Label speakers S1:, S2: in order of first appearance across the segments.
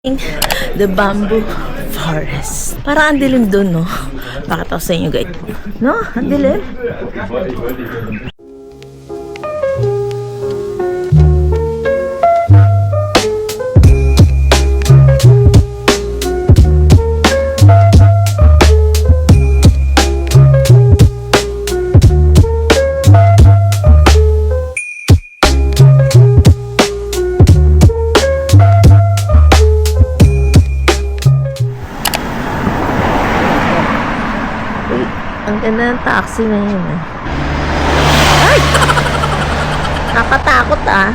S1: The bamboo forest. Parang ang dilim dun, no? Pakita ko sa inyo, guys. No? Ang dilim. Ang ganda ng taxi na yun, eh. Ay! Nakatakot, ah.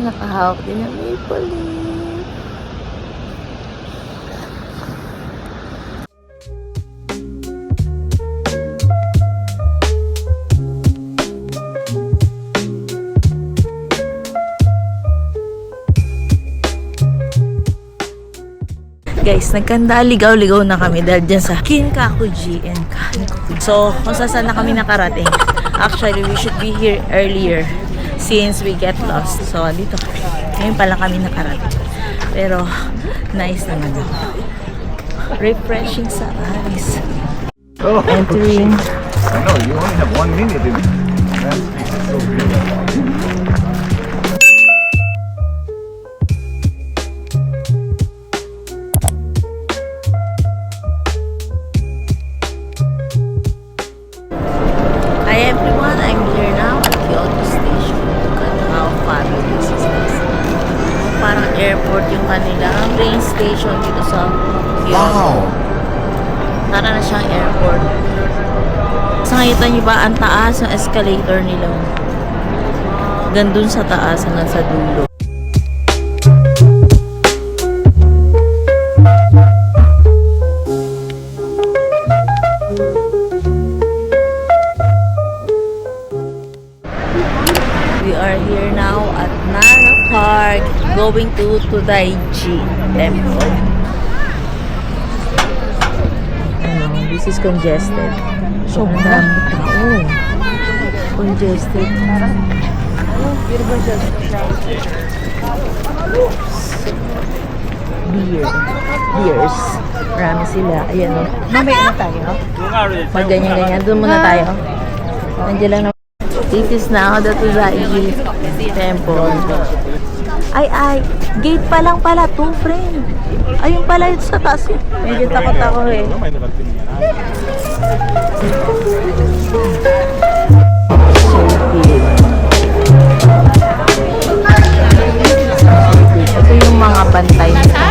S1: Nakahawak din ang maple leaf. Guys, nagkanda ligaw-ligaw na kami dahil dyan sa Kinkakuji and Kankakuji. So, kung saan na kami nakarating, actually, we should be here earlier since we get lost. So, dito kami. Ngayon pala kami nakarating. Pero, nice naman ako. Refreshing sa eyes.
S2: Oh,
S1: Entering.
S2: I know, you only have 1 minute in it. That's so beautiful.
S1: Hi everyone, I'm here now at Kyoto Station. Look at how fabulous is this. Parang airport yung kanila train station dito sa Kyoto.
S2: Wow!
S1: Para na siyang airport. Sa nakita niyo ba, ang taas ng escalator nila. Gandun sa taas hanggang sa dulo. We are here now at Nara Park, going to Todaiji Temple. This is congested. So, ang daming tao. Congested. Beers. Marami sila. Ayan o. Mamaya na tayo. Pag ganyan-ganyan. Doon muna tayo. Nandiyan lang naman. This is now the Todaiji Temple. Ay, gate pa lang pala, 2 friend. Ayun pala yun sa taas. Medyo takot ako eh. Ito yung mga bantay nito.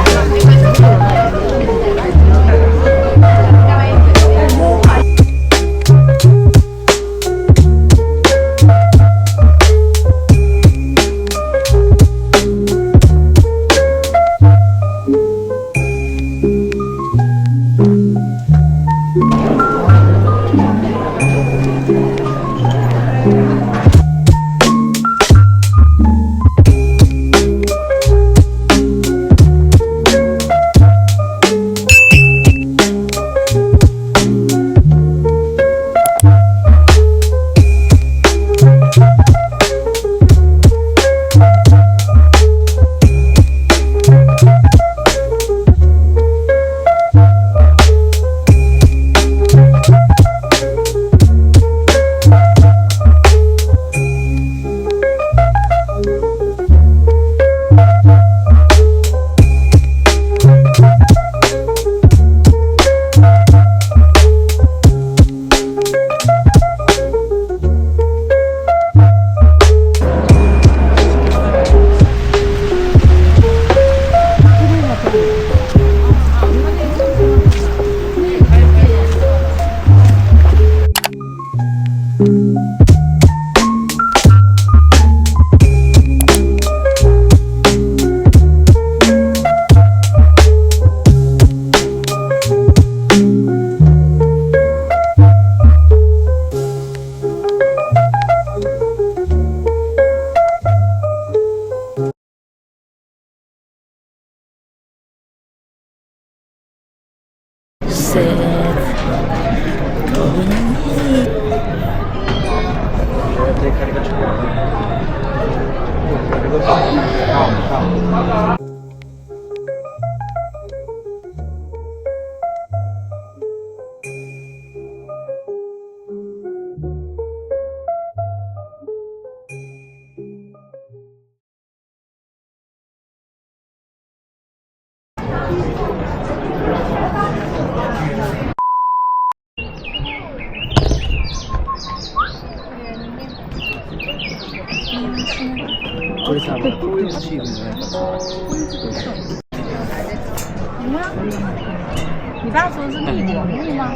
S1: 你爸说是蜜果蜜吗？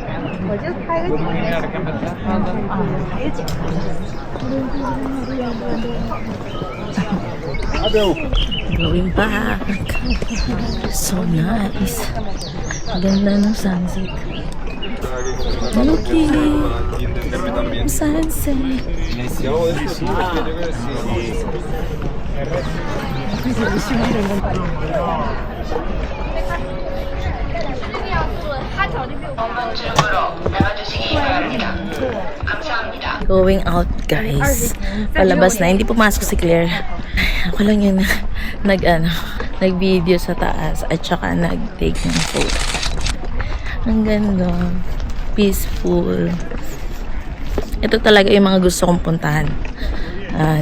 S1: 我就拍个还有剪。Going back. So nice. Ganda ng sunset. Looking. Sunset. Going out, guys. Palabas na. Hindi pumasok si Claire. Ako lang yun nag-video sa taas at saka nag-take ng photo. Ang ganda. Peaceful. Ito talaga yung mga gusto kong puntahan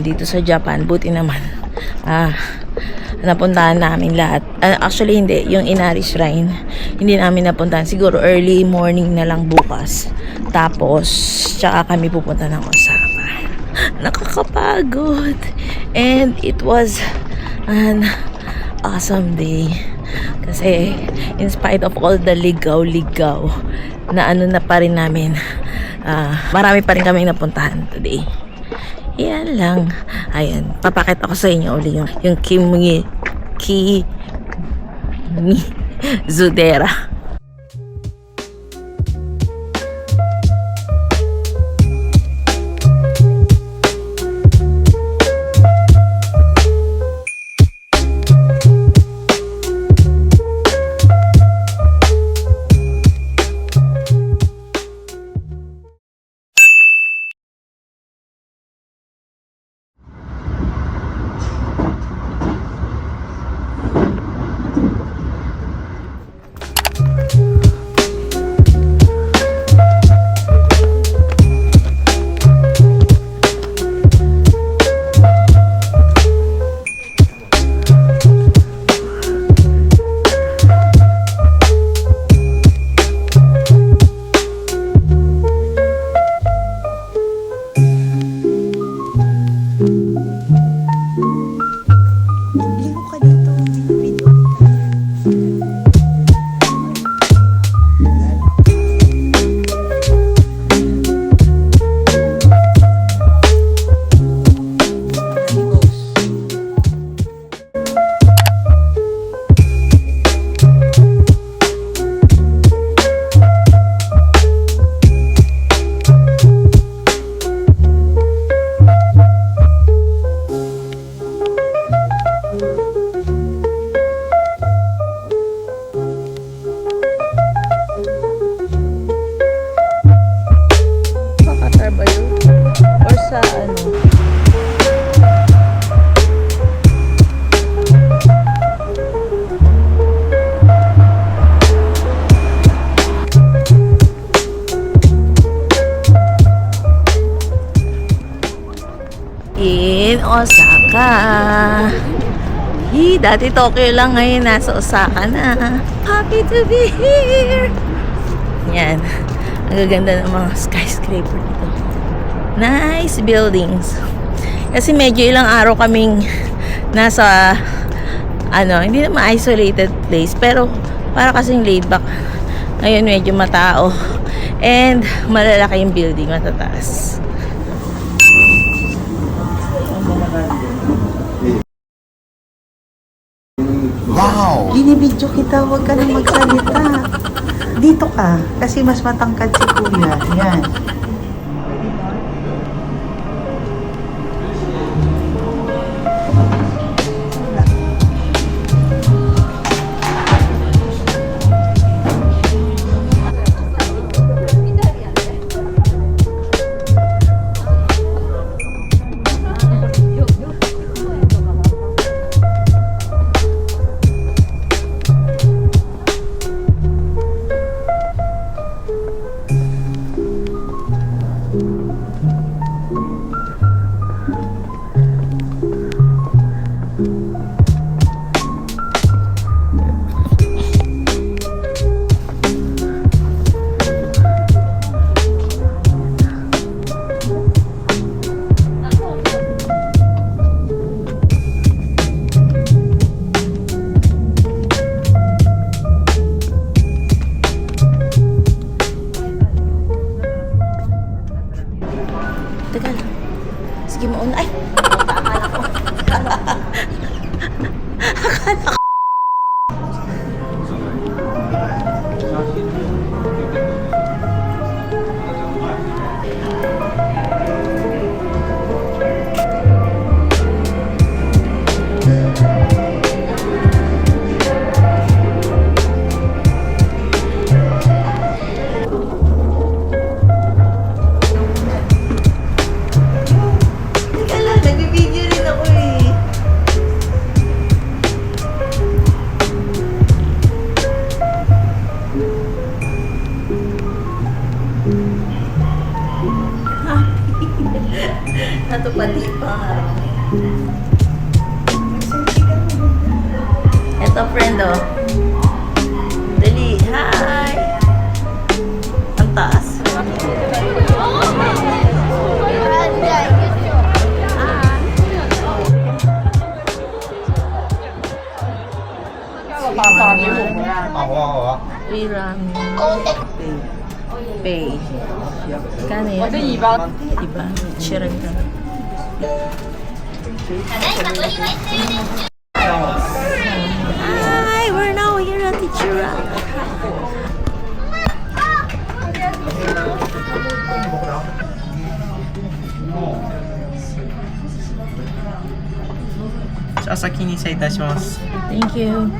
S1: dito sa Japan. Buti naman. Napuntahan namin lahat. Actually, hindi. Yung Inari Shrine, hindi namin napuntahan. Siguro early morning na lang bukas. Tapos, tsaka kami pupunta ng Osaka. Nakakapagod. And it was an awesome day. Kasi, in spite of all the ligaw-ligaw, na na pa rin namin, marami pa rin kami napuntahan today. Yan lang. Ayan. Papakita ko sa inyo uli yung Kimi Zudera. In Osaka. Dati Tokyo lang, ngayon nasa Osaka na. Happy to be here. Yan. Ang gaganda ng mga skyscraper dito. Nice buildings. Kasi medyo ilang araw kaming nasa hindi naman isolated place, pero para kasing laid back. Ngayon medyo matao. And malalaki yung building, matataas.
S2: Wow!
S3: Binibidyo kita, huwag ka nang magsalita. Dito ka, kasi mas matangkad si Kuya. Yan.
S1: Dog friend, oh. Dali, hi! Ang taas. Piram. Pay. Kano yan? Iba. Sharon ka. Hi, we're now here at Ichira. Thank you.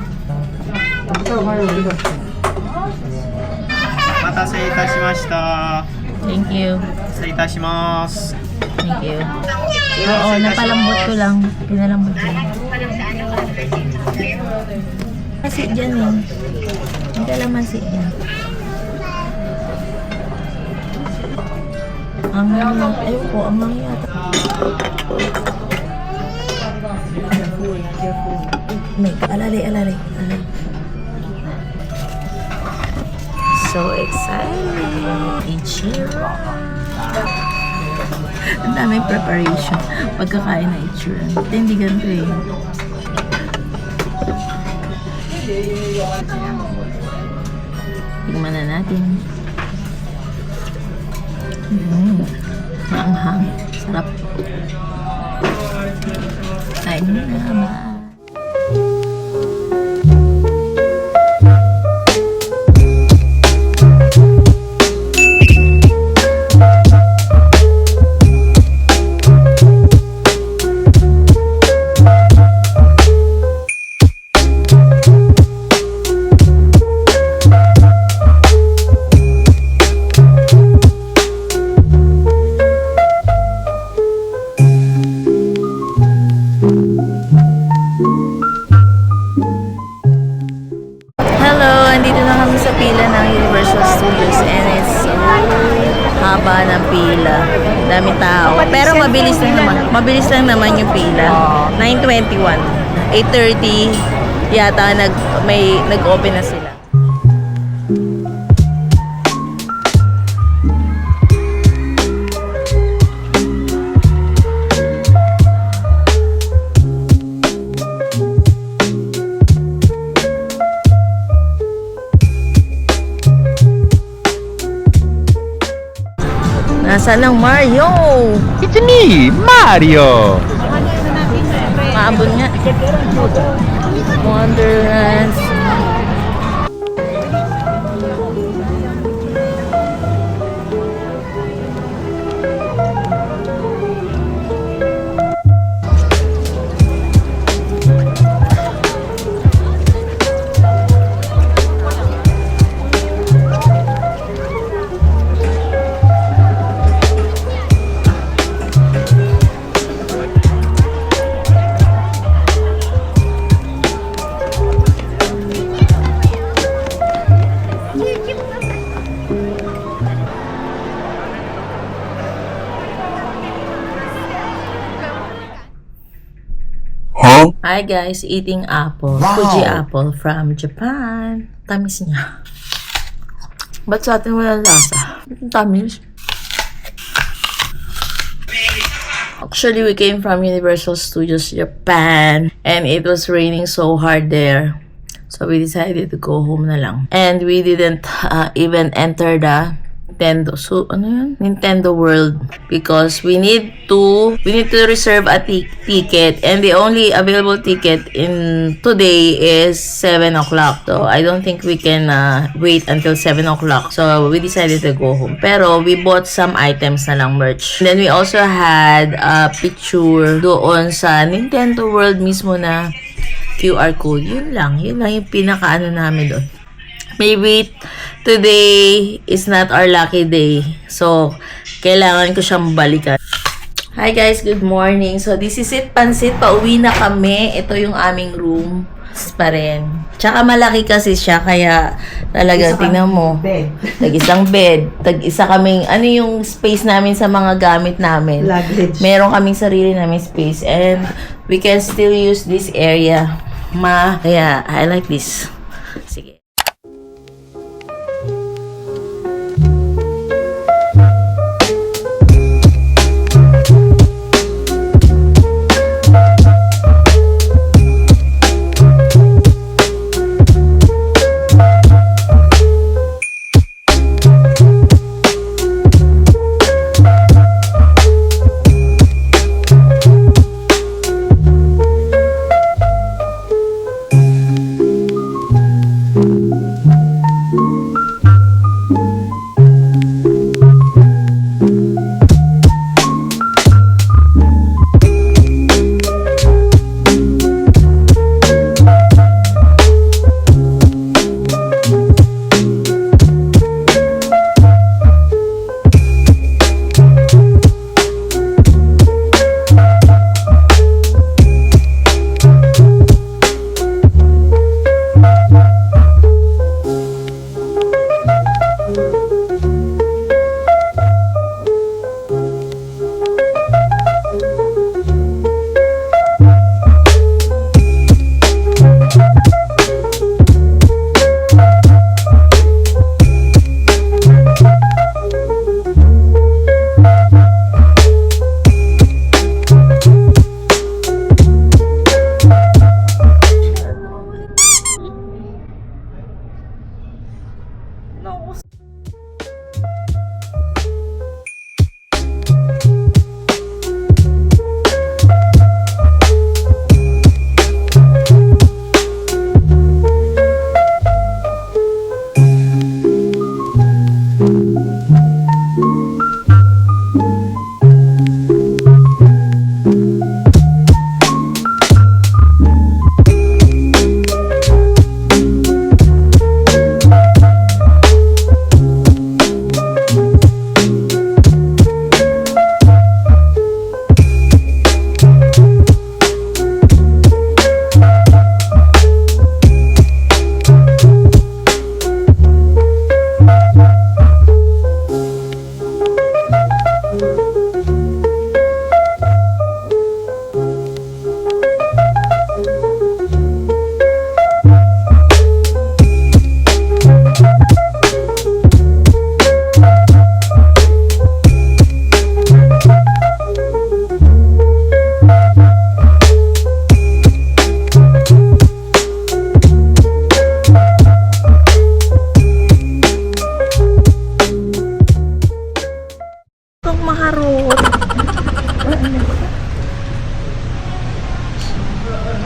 S4: お待たせいたしました。
S1: Thank you.
S4: 失礼いたします。
S1: Thank you. Oo, napalambot ko lang. Pinalambot ko lang. Kasi dyan eh. Ang kalamansi yan. Ang ayun po, ang mga yata. May alalay. So excited! Ichira! Ang daming preparation pagkakain na Ichira. Ito hindi ganito eh. Tingnan na natin. Maanghang. Sarap. Kain na naman. Hello, andito na kami sa pila ng Universal Studios and it's so haba ng pila. Daming tao. Pero mabilis lang naman. Mabilis lang naman yung pila. 9:21. 8:30 yata nag-open na sila. Nasaan ang Mario?
S4: It's me, Mario!
S1: Maabot nga. Wonderlands. Hi guys, eating apple. Fuji apple from Japan. Tamis niya. Ba't sa atin walang lasa? Tamis. Actually, we came from Universal Studios Japan and it was raining so hard there. So we decided to go home na lang. And we didn't even enter the Nintendo World because we need to reserve a ticket and the only available ticket in today is 7 o'clock. So I don't think we can wait until 7 o'clock. So we decided to go home. Pero we bought some items na lang, merch. And then we also had a picture doon sa Nintendo World mismo na QR code. Yun lang yung pinaka-ano namin doon. Maybe today is not our lucky day. So, kailangan ko siyang balikan. Hi guys, good morning. So, this is it, Pansit. Pauwi na kami. Ito yung aming room. Pa rin. Tsaka malaki kasi siya, kaya talaga, tingnan mo. Tag-isang bed. Tag-isa kaming, ano yung space namin sa mga gamit namin.
S3: Luggage.
S1: Meron kaming sarili namin space. And we can still use this area Kaya, I like this. Sige.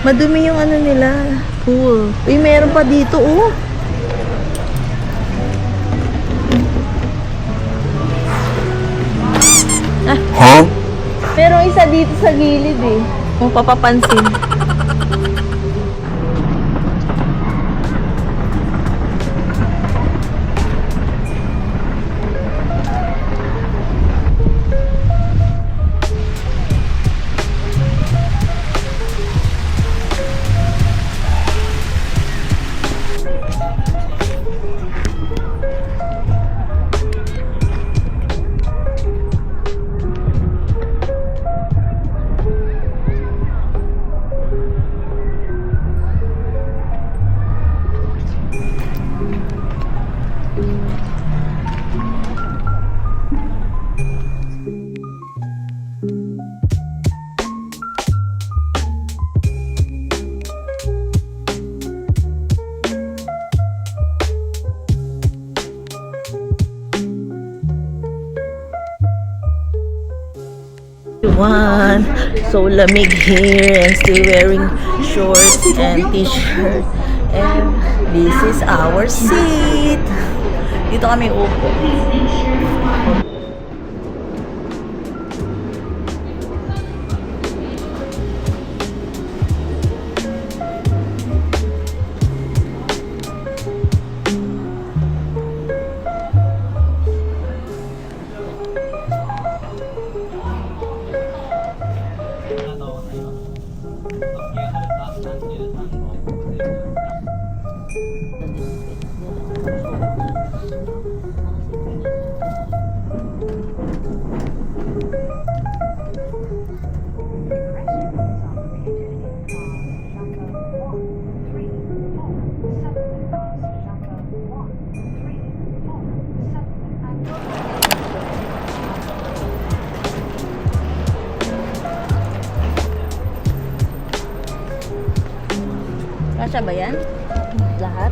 S1: Madumi yung ano nila. Pool. Uy, meron pa dito, oh.
S2: Huh?
S1: Pero isa dito sa gilid eh. Kung papapansin. Everyone, so lamig here and still wearing shorts and t-shirt, and this is our seat. Dito kami upo. Kasya ba yan? Lahat?